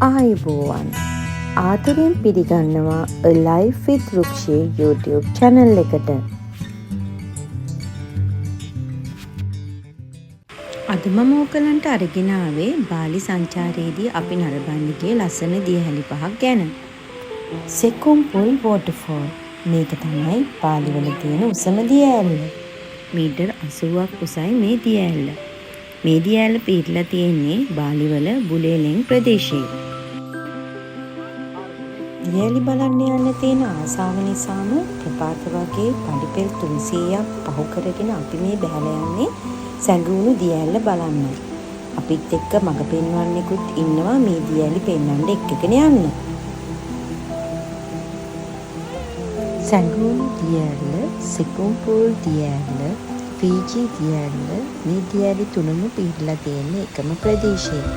ආයුබෝවන් ආදරයෙන් පිළිගන්නවා A Life with රුක්ෂේ YouTube channel එකට. අද මම ඔයගලන්ට අරගෙන ආවේ බාලි සංචාරයේදී අපි නරඹන්න ගිය ලස්සන දියහැලි පහක් ගැන. සෙකුම්පුල් වෝටර්ෆෝල්. මේක තමයි බාලි වල තියෙන උසම දියඇල්ල. මීටර් 80ක් උසයි මේ දියඇල්ල. මේ දියඇල්ල පිහිටලා තියෙන්නේ බාලි වල බුලේලෙන් ප්‍රදේශයේ. දියඇලි බලන්න යන්න තියෙන ආසාව නිසාම ප්‍රපාත වගේ පඩිපෙල් 300ක් පහු කරගෙන අපි මේ බැහැලා යන්නේ සැඟවුණු දියඇල්ල බලන්න. අපිත් එක්ක මග පෙන්වන්නෙකුත් ඉන්නවා මේ දියඇලි පෙන්වන්න එක්කගෙන යන්න. සැඟවුණු දියඇල්ල, සෙකුම්පුල් දියඇල්ල, ෆීජි දියඇල්ල මේ දියඇලි තුනම පිහිටලා තියෙන එකම ප්‍රදේශයේ.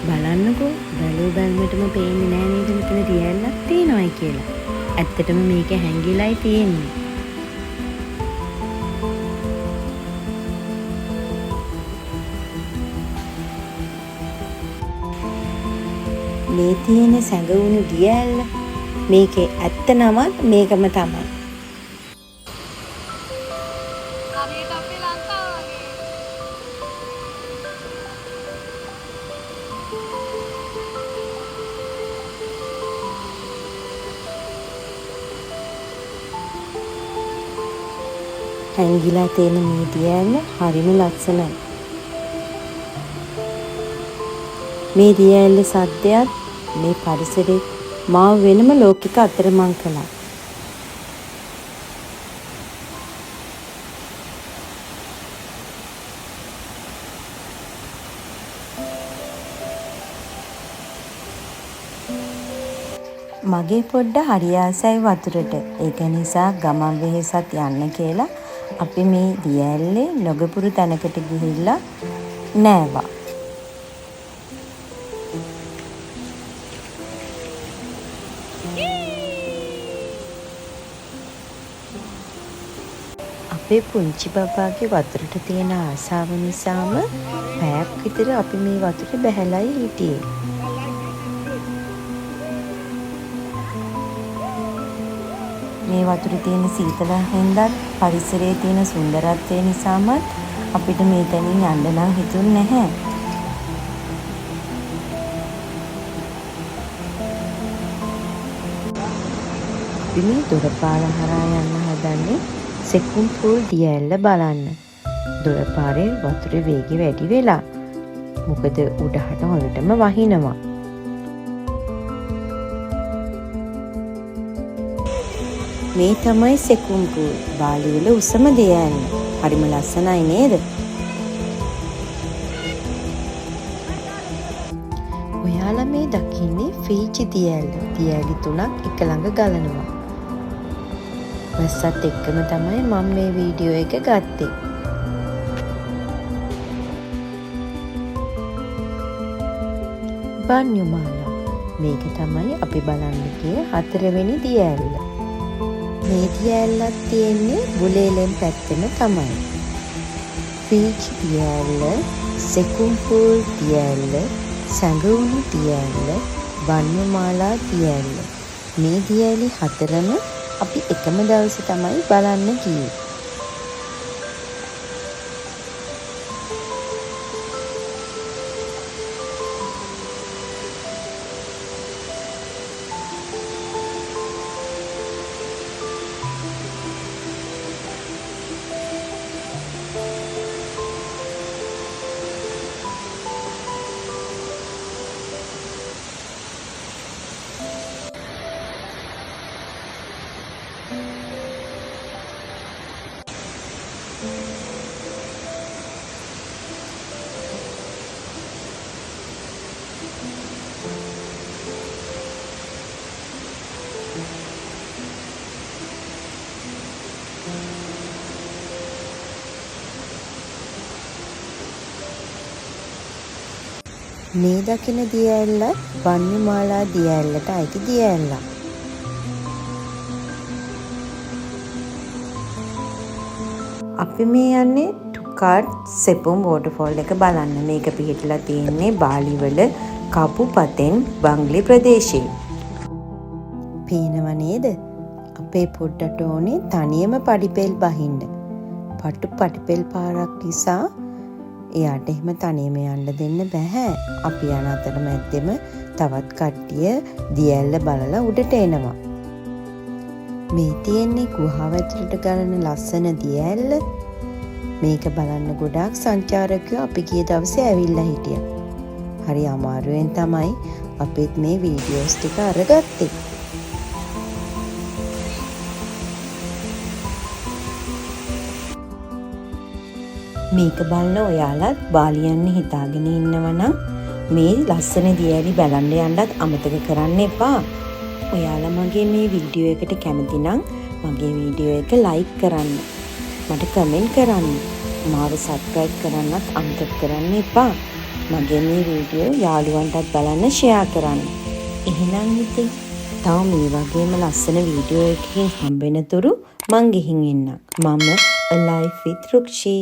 බලන්නකෝ බැලුව බැලමටම පේන්නේ නෑ නේද මෙතන දියඇල්ලක් තියෙනවයි කියලා. ඇත්තටම මේක හැංගිලායි තියෙන්නේ. මේ තියෙන සැඟවුණු දියඇල්ල මේකේ ඇත්ත නමත් මේකම තමයි. හැංගිලා තියෙන මේ දියඇල්ල හරිම ලස්සනයි. මේ දියඇල්ල සද්දයත් මේ පරිසරේ මාව වෙනම ලෝකික අතරමං කළා. මගේ පොඩ්ඩ හරි ආසයි වතුරට. ඒක නිසා ගමන් වෙහෙසත් යන්න කියලා අපි මේ දියඇල්ලේ නොගපුරු තැනකට ගිහිල්ලා නෑවා. අපේ පුංචි බබාගේ වතුරට තියෙන ආසාව නිසාම පැයක් විතර අපි මේ වතුරේ බැහැලායි හිටියේ. මේ වතුරේ තියෙන සීතල හින්දා පරිසරයේ තියෙන සුන්දරත්වය නිසාමත් අපිට මේ තැනින් යන්න නම් හිතුන්නේ නැහැ. අපි මේ දොරපාල හරහා යන්න හදන්නේ සෙකුම්පුල් දියඇල්ල බලන්න. දොරපාරේ වතුරේ වේගය වැඩි වෙලා. මොකද උඩහට හොරටම වහිනවා. මේ තමයි සෙකුම්පුල් බාලි වල උසම දියඇල්ල. හරිම ලස්සනයි නේද? ඔයාලා මේ දකින්නේ ෆීජි දියඇල්ල. දියඇලි තුනක් එක ළඟ ගලනවා. වැස්සත් එක්කම තමයි මම මේ වීඩියෝ එක ගත්තේ. බන්යුමාලා. මේක තමයි අපි බලන්න ගිය 4 වෙනි දියඇල්ල. මේ දියඇල්ලක් තියෙන්නේ බුලේලෙන් පැත්තෙම තමයි. ෆීජි දියඇල්ල, සෙකුම්පුල් දියඇල්ල, සැඟවුණු දියඇල්ල, බන්යුමාලා දියඇල්ල. මේ දියඇලි 4ම අපි එකම දවසේ තමයි බලන්න ගියේ. මේ දකින දිය ඇල්ලත් වන්නිමාලා දිය ඇල්ලට අයිති දිය ඇල්ලක්. අපි මේ යන්නේ ටුකාට් සෙපුම් වෝටර්ෆෝල් එක බලන්න. මේක පිහිටලා තියෙන්නේ බාලි වල කපුපතෙන් බංග්ලි ප්‍රදේශයේ. පේනව නේද? අපේ පොඩ්ඩට ඕනේ තනියම පඩිපෙල් බහින්න. පටිපෙල් පාරක් නිසා එයාට එහෙම තනියම යන්න දෙන්න බෑ. අපි යන අතරමැද්දෙම තවත් කට්ටිය දිය ඇල්ල බලලා උඩට එනවා. මේ තියෙන්නේ ගුහාව ඇතුළට ගලන ලස්සන දිය ඇල්ල. මේක බලන්න ගොඩාක් සංචාරකයෝ අපි ගිය දවසේ ඇවිල්ලා හිටියා. හරි අමාරුවෙන් තමයි අපිත් මේ වීඩියෝස් ටික අරගත්තේ. මේක බලන ඔයාලත් බාලි යන්න හිතාගෙන ඉන්නවනම් මේ ලස්සන දිය ඇලි බලන්න යන්නත් අමතක කරන්න එපා. ඔයාලා මගේ මේ වීඩියෝ එකට කැමති නම් මගේ වීඩියෝ එක ලයික් කරන්න. මට කමෙන්ට් කරන්න. මාව සබ්ස්ක්‍රයිබ් කරන්නත් අමතක කරන්න එපා. මගේ මේ වීඩියෝ යාළුවන්ටත් බලන්න ෂෙයා කරන්න. එහෙනම් ඉතින් තව මේ වගේම ලස්සන වීඩියෝ එකකින් හම්බෙනතුරු මං ගිහින් එන්නම්. මම A Life with Rukshi.